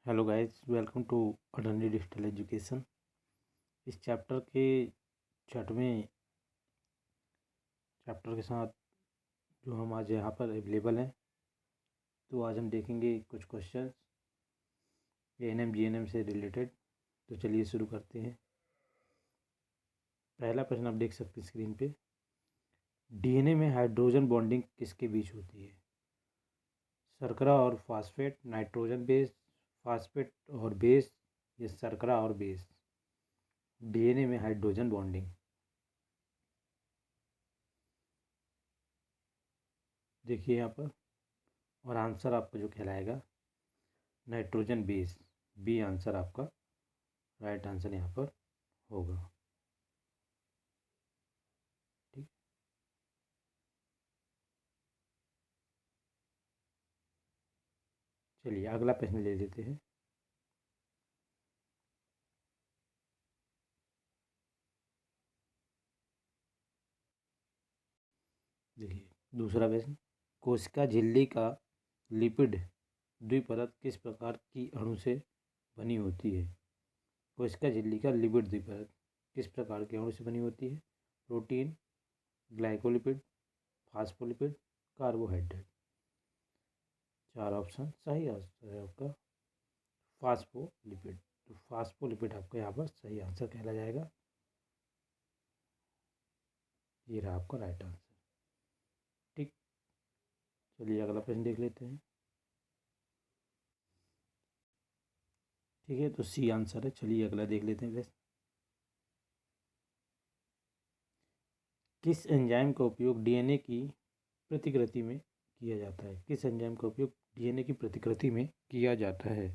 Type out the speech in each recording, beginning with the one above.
Hello guys, welcome to अडनी digital education. इस chapter के छठवें चैप्टर के साथ जो हम आज यहाँ पर अवेलेबल हैं, तो आज हम देखेंगे कुछ क्वेश्चंस एएनएम जीएनएम से रिलेटेड। तो चलिए शुरू करते हैं। पहला प्रश्न आप देख सकते हैं स्क्रीन पे। डीएनए में हाइड्रोजन बॉन्डिंग किसके बीच होती है? शर्करा और फास्फेट, नाइट्रोजन बेस, फास्फेट और बेस, या शर्करा और बेस। डीएनए में हाइड्रोजन बॉन्डिंग, देखिए यहाँ पर, और आंसर आपका जो कहलाएगा नाइट्रोजन बेस। बी आंसर आपका राइट आंसर यहाँ पर होगा। ठीक, चलिए अगला प्रश्न ले लेते हैं। देखिए दूसरा प्रश्न, कोशिका झिल्ली का लिपिड द्विपरत किस प्रकार की अणु से बनी होती है? कोशिका झिल्ली का लिपिड द्विपरत किस प्रकार के अणु से बनी होती है? Protein, glycolipid, phospholipid, carbohydrate. चार ऑप्शन सही आंसर है आपका फास्फोलिपिड। तो फास्फोलिपिड आपका यहाँ पर सही आंसर कहला जाएगा। ये रहा आपका राइट आंसर। ठीक, चलिए अगला प्रश्न देख लेते हैं। ठीक है, तो सी आंसर है। चलिए अगला देख लेते हैं प्रश्न। किस एंजाइम का उपयोग डीएनए की प्रतिकृति में किया जाता है? किस एंजाइम का उपयोग डीएनए की प्रतिकृति में किया जाता है?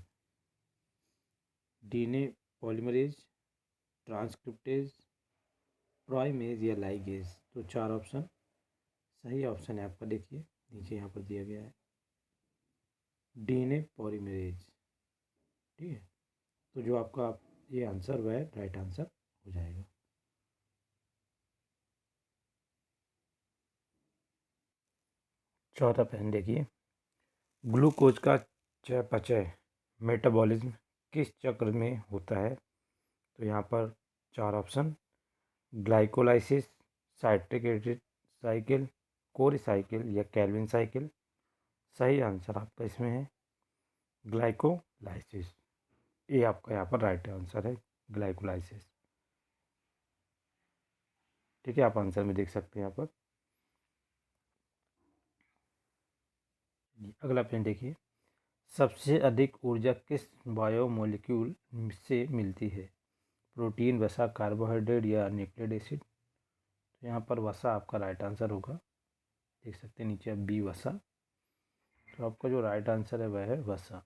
डीएनए पॉलीमरेज, ट्रांसक्रिप्टेज, प्राइमेज या लाइगेज। तो चार ऑप्शन सही ऑप्शन है आपका। देखिए नीचे यहाँ पर दिया गया है डीएनए पॉलीमरेज। ठीक है, तो जो आपका ये आंसर वह राइट आंसर हो जाएगा। चौथा प्रश्न देखिए, ग्लूकोज का चयापचय मेटाबॉलिज्म किस चक्र में होता है? तो यहाँ पर चार option, glycolysis, citric acid cycle, Cori cycle या कैल्विन साइकिल। सही आंसर आपका इसमें है ग्लाइकोलाइसिस। ये आपका यहाँ पर राइट आंसर है, ग्लाइकोलाइसिस। ठीक है, आप आंसर में देख सकते हैं यहाँ पर। अगला प्रश्न देखिए, सबसे अधिक ऊर्जा किस बायोमोलिक्यूल से मिलती है? प्रोटीन, वसा, कार्बोहाइड्रेट या न्यूक्लिक एसिड। तो यहाँ पर वसा आपका राइट आंसर होगा। देख सकते हैं नीचे बी वसा। तो आपका जो राइट आंसर है वह है वसा।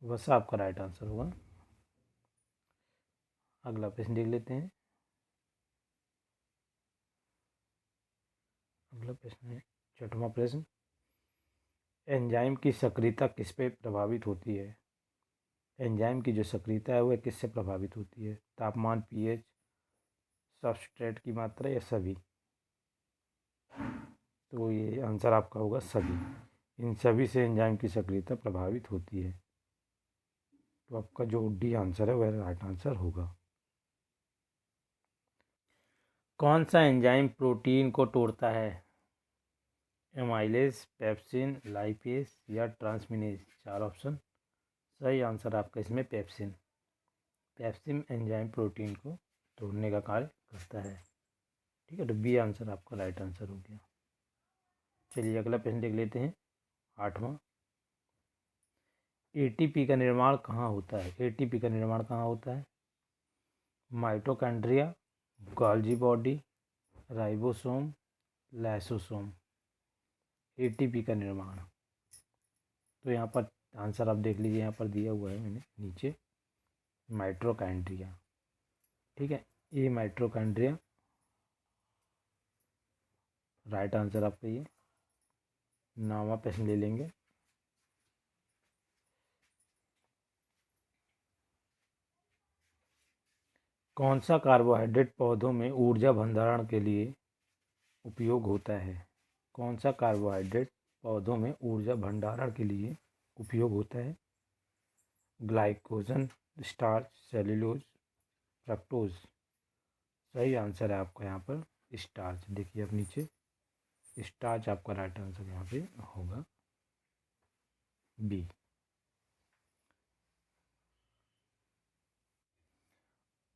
वसा आपका राइट आंसर होगा। अगला प्रश्न देख लेते हैं। अगला प्रश्न है छठवां प्रश्न, एंजाइम की सक्रियता किस पे प्रभावित होती है? एंजाइम की जो सक्रियता है वह किससे प्रभावित होती है? तापमान, पीएच, सबस्ट्रेट की मात्रा या सभी। तो ये आंसर आपका होगा सभी। इन सभी से एंजाइम की सक्रियता प्रभावित होती है। तो आपका जो डी आंसर है वह राइट आंसर होगा। कौन सा एंजाइम प्रोटीन को तोड़ता है? एमाइलेज, पेप्सिन, लाइपेज या ट्रांसमिनेज। चार ऑप्शन सही आंसर आपका इसमें पेप्सिन। पेप्सिन एंजाइम प्रोटीन को तोड़ने का कार्य करता है। ठीक है, तो बी आंसर आपका राइट आंसर हो गया। चलिए अगला प्रश्न देख लेते हैं, आठवां। एटीपी का निर्माण कहाँ होता है? एटीपी का निर्माण कहाँ होता है? Mitochondria, Golgi body, ribosome, lysosome. ATP का निर्माण, तो यहाँ पर आंसर आप देख लीजिए, यहाँ पर दिया हुआ है मैंने नीचे, माइटोकॉन्ड्रिया। ठीक है, ये माइटोकॉन्ड्रिया राइट आंसर आपका ये। नौवां प्रश्न ले लेंगे। कौन सा कार्बोहाइड्रेट पौधों में ऊर्जा भंडारण के लिए उपयोग होता है? कौन सा कार्बोहाइड्रेट पौधों में ऊर्जा भंडारण के लिए उपयोग होता है? Glycogen, starch, cellulose, fructose. सही आंसर है आपका यहाँ पर स्टार्च। देखिए अब नीचे स्टार्च आपका राइट आंसर यहाँ पे होगा बी।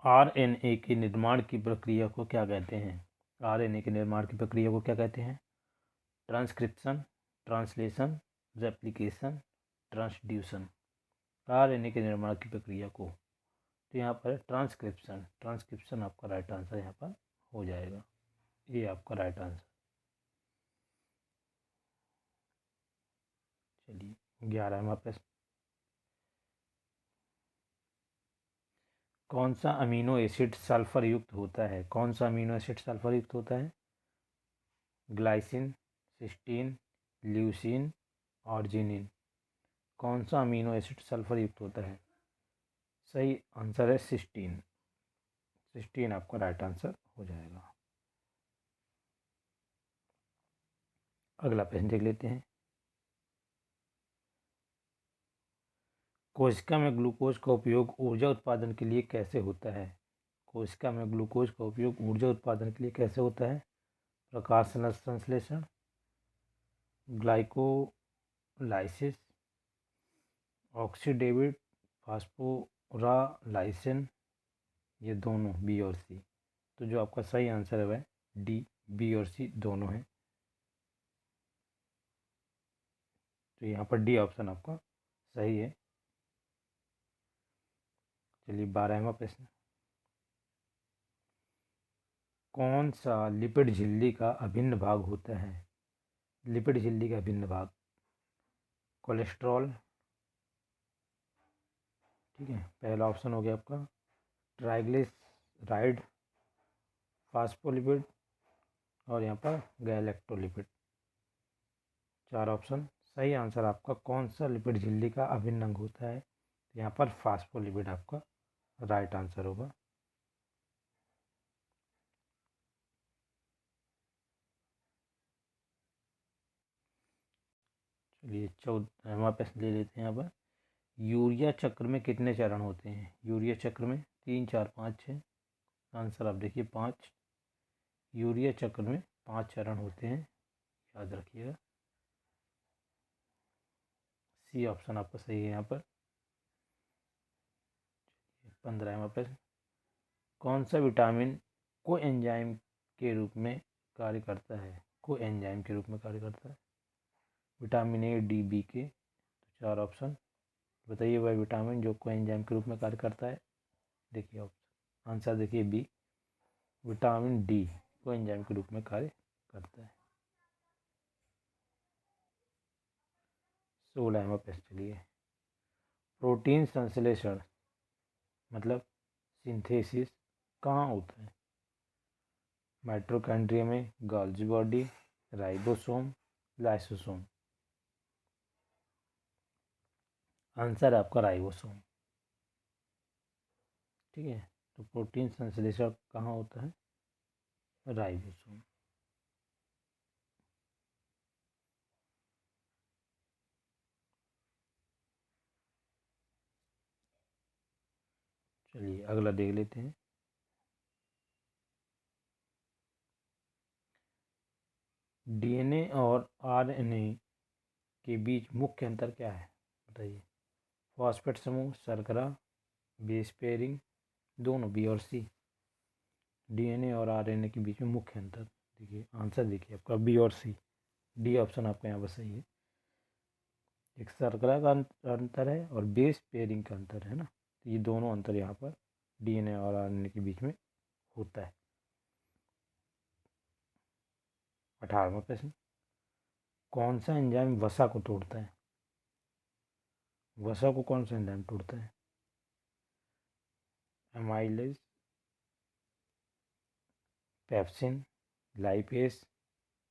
आरएनए के निर्माण की प्रक्रिया को क्या कहते हैं? आरएनए के निर्माण की प्रक्रिया को क्या कहते हैं? Transcription, translation, replication, transduction. RNA के निर्माण की प्रक्रिया को, तो यहाँ पर ट्रांसक्रिप्शन, ट्रांसक्रिप्शन आपका राइट आंसर यहाँ पर हो जाएगा। ये आपका राइट आंसर। चलिए 11वां प्रश्न। कौन सा अमीनो एसिड सल्फर युक्त होता है? कौन सा अमीनो एसिड सल्फर युक्त होता है? Glycine, cysteine, leucine, arginine. कौन सा अमीनो एसिड सल्फर युक्त होता है? सही आंसर है सिस्टीन। सिस्टीन आपका राइट आंसर हो जाएगा। अगला प्रश्न देख लेते हैं। कोशिका में ग्लूकोज का उपयोग ऊर्जा उत्पादन के लिए कैसे होता है? कोशिका में ग्लूकोज का उपयोग ऊर्जा उत्पादन के लिए कैसे होता है? प्रकाश संश्लेषण, ग्लाइकोलाइसिस, ऑक्सीडेटिव फास्फोराइलेशन, ये दोनों बी और सी। तो जो आपका सही आंसर है वह डी, बी और सी दोनों है। तो यहाँ पर डी ऑप्शन आपका सही है। चलिए 12वां प्रश्न। कौन सा लिपिड झिल्ली का अभिन्न भाग होता है? लिपिड झिल्ली का अभिन्न भाग कोलेस्ट्रॉल, ठीक है, पहला ऑप्शन हो गया आपका। ट्राइग्लिसराइड, फास्फोलिपिड और यहाँ पर गैलेक्टोलिपिड। 4 ऑप्शन। सही आंसर आपका कौन सा लिपिड झिल्ली का अभिन्न अंग होता है? यहाँ पर फास्फोलिपिड आपका राइट आंसर होगा। चलिए 14वां प्रश्न ले लेते हैं। यहाँ पर यूरिया चक्र में कितने चरण होते हैं? यूरिया चक्र में 3, 4, 5, 6। आंसर आप देखिए 5। यूरिया चक्र में 5 चरण होते हैं, याद रखिएगा। सी ऑप्शन आपका सही है यहाँ पर। 15वां प्रश्न। कौन सा विटामिन कोएंजाइम के रूप में कार्य करता है? कोएंजाइम के रूप में कार्य करता है। विटामिन ए, डी, बी के। 4 ऑप्शन बताइए वह विटामिन जो कोएंजाइम के रूप में कार्य करता है। देखिए ऑप्शन आंसर देखिए बी, विटामिन डी कोएंजाइम के रूप में कार्य करता है। 16वां प्रश्न। चलिए प्रोटीन संश्लेषण मतलब सिंथेसिस कहाँ होता है? माइटोकॉन्ड्रिया में, Golgi body, ribosome, lysosome. Answer है आपका राइबोसोम, ठीक है। तो प्रोटीन संश्लेषण कहाँ होता है? राइबोसोम। चलिए अगला देख लेते हैं। डीएनए और आरएनए के बीच मुख्य अंतर क्या है बताइए? फॉस्फेट समूह, शर्करा, बेस पेयरिंग, दोनों बी और सी। डीएनए और आरएनए के बीच में मुख्य अंतर देखिए, आंसर देखिए आपका बी और सी। डी ऑप्शन आपका यहाँ पर सही है। एक शर्करा का अंतर है और बेस पेयरिंग का अंतर है ना, तो ये दोनों अंतर यहाँ पर डीएनए और आरएनए के बीच में होता है। 18वां प्रश्न। कौन सा एंजाइम वसा को तोड़ता है? वसा को कौन सा एंजाइम तोड़ता है? Amylase, pepsin, lipase,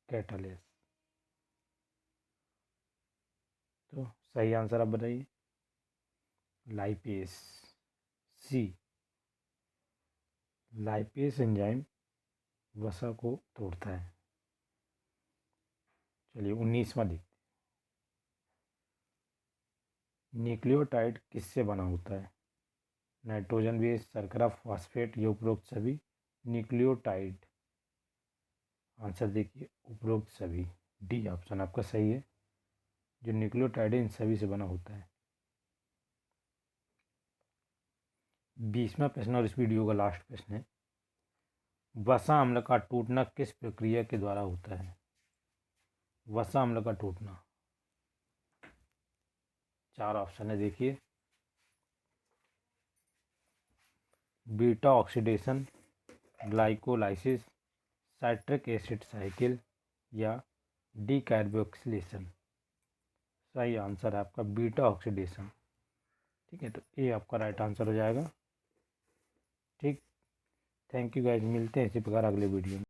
catalase. तो सही आंसर आप बताइए। लाइपेस, सी, लाइपेस एंजाइम वसा को तोड़ता है। चलिए 19वां देखते हैं। न्यूक्लियोटाइड किससे बना होता है? नाइट्रोजन बेस, शर्करा, फॉस्फेट या उपरोक्त सभी? न्यूक्लियोटाइड, आंसर देखिए उपरोक्त सभी, डी ऑप्शन आपका सही है। जो न्यूक्लियोटाइड है इन सभी से बना होता है। 20वां प्रश्न और इस वीडियो का लास्ट प्रश्न है, वसा अम्ल का टूटना किस प्रक्रिया के द्वारा होता है? वसा अम्ल का टूटना, 4 ऑप्शन है देखिए, beta oxidation, glycolysis, citric acid cycle या डीकार्बोक्सिलेशन। सही आंसर है आपका बीटा ऑक्सीडेशन। ठीक है, तो ये आपका राइट आंसर हो जाएगा। ठीक, थैंक यू गाइज, मिलते हैं इसी प्रकार अगले वीडियो में।